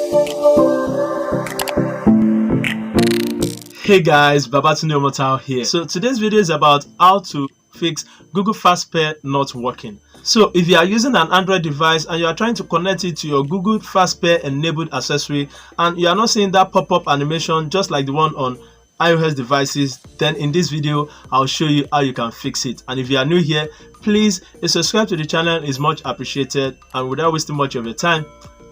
Hey guys, Babatunde Omotao here. So today's video is about how to fix Google Fast Pair not working. So if you are using an Android device and you are trying to connect it to your Google Fast Pair enabled accessory and you are not seeing that pop-up animation just like the one on iOS devices, then in this video I'll show you how you can fix it. And if you are new here, please subscribe to the channel is much appreciated. And without wasting much of your time,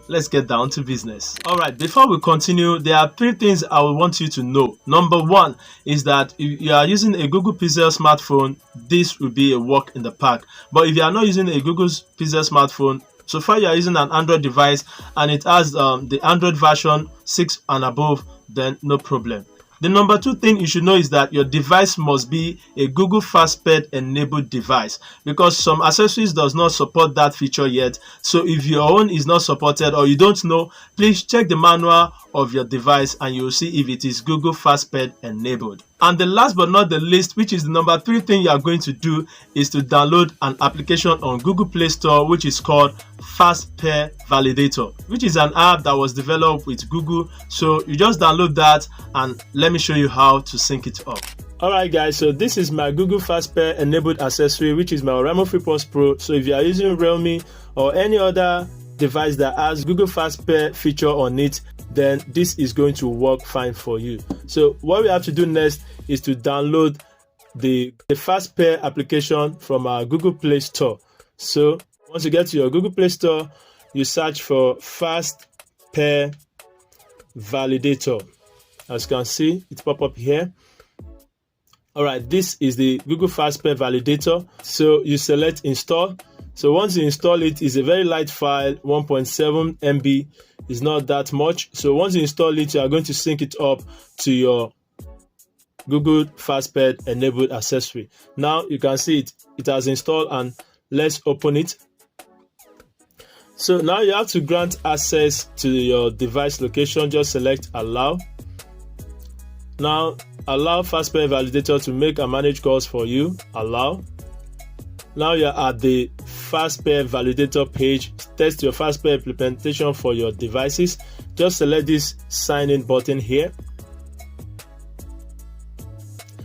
let's get down to business. Alright, before we continue, there are 3 things I would want you to know. Number 1 is that if you are using a Google Pixel smartphone, this will be a walk in the park. But if you are not using a Google Pixel smartphone, so far you are using an Android device and it has the Android version 6 and above, then no problem. The number 2 thing you should know is that your device must be a Google Fast Pair enabled device, because some accessories does not support that feature yet. So if your own is not supported or you don't know, please check the manual of your device and you'll see if it is Google Fast Pair enabled. And the last but not the least, which is the number 3 thing you are going to do, is to download an application on Google Play Store which is called Fast Pair Validator, which is an app that was developed with Google. So you just download that and let me show you how to sync it up. Alright guys, so this is my Google Fast Pair enabled accessory, which is my Oraimo FreePulse Pro. So if you are using Realme or any other device that has Google Fast Pair feature on it, then this is going to work fine for you. So what we have to do next is to download the Fast Pair application from our Google Play Store. So once you get to your Google Play Store, you search for Fast Pair Validator. As you can see, it pop up here. Alright, this is the Google Fast Pair Validator. So you select install. So once you install it, it's a very light file, 1.7 MB. It's not that much. So once you install it, you are going to sync it up to your Google Fast Pair enabled accessory. Now you can see it has installed, and let's open it. So now you have to grant access to your device location. Just select allow. Now allow Fast Pair Validator to make and manage calls for you. Allow. Now you're at the Fast Pair Validator page. Test your Fast Pair implementation for your devices. Just select this sign in button here.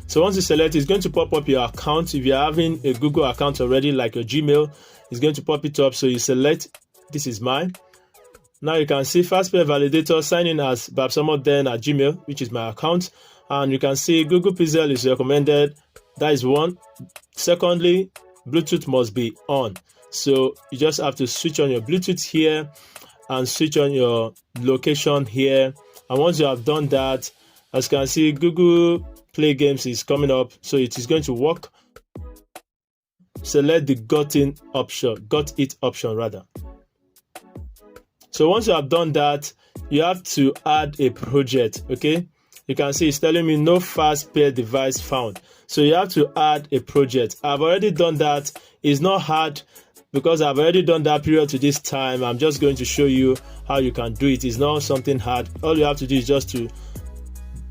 So once you select, it's going to pop up your account. If you're having a Google account already, like your Gmail, it's going to pop it up. So you select, this is mine. Now you can see Fast Pair Validator, sign in as babsomoden@gmail, which is my account. And you can see Google Pixel is recommended. That is one. Secondly, Bluetooth must be on. So you just have to switch on your Bluetooth here and switch on your location here. And once you have done that, as you can see, Google Play Games is coming up. So it is going to work. Select the got it option rather. So once you have done that, you have to add a project. Okay, you can see it's telling me no Fast Pair device found. So you have to add a project. I've already done that. It's not hard because I've already done that period to this time. I'm just going to show you how you can do it. It's not something hard. All you have to do is just to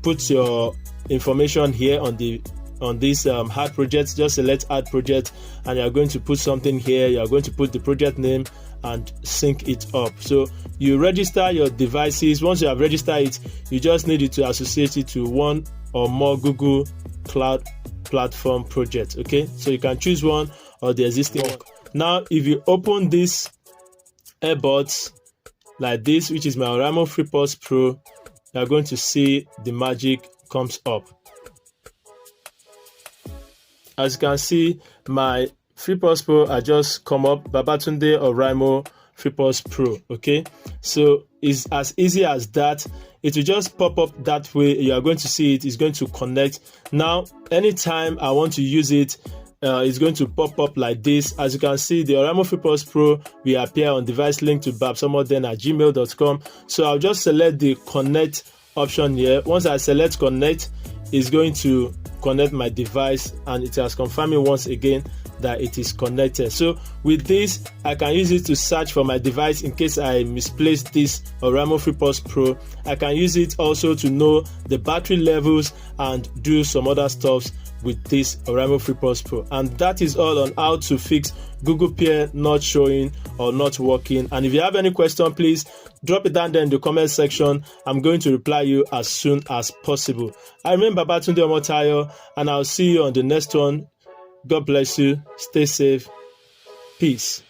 put your information here on this add project. Just select add project and you're going to put something here. You're going to put the project name and sync it up. So you register your devices. Once you have registered it, you just need it to associate it to one or more Google Cloud Platform projects. Okay, so you can choose one or the existing one. Now if you open this earbuds like this, which is my Oraimo FreePulse Pro, you're going to see the magic comes up. As you can see, my FreePulse Pro I just come up, Babatunde Oraimo FreePulse Pro. Okay, so it's as easy as that. It will just pop up that way. You are going to see it is going to connect. Now anytime I want to use it, it's going to pop up like this. As you can see, the Oraimo FreePulse Pro will appear on device link to babsomoden@gmail.com. So I'll just select the connect option here. Once I select connect, it's going to connect my device, and it has confirmed me once again that it is connected. So with this, I can use it to search for my device in case I misplace this Oraimo FreePulse Pro. I can use it also to know the battery levels and do some other stuff with this Oraimo Free Plus Pro. And that is all on how to fix Google Pair not showing or not working. And if you have any question, please drop it down there in the comment section. I'm going to reply you as soon as possible. I remain Babatunde Omotayo, and I'll see you on the next one. God bless you. Stay safe. Peace.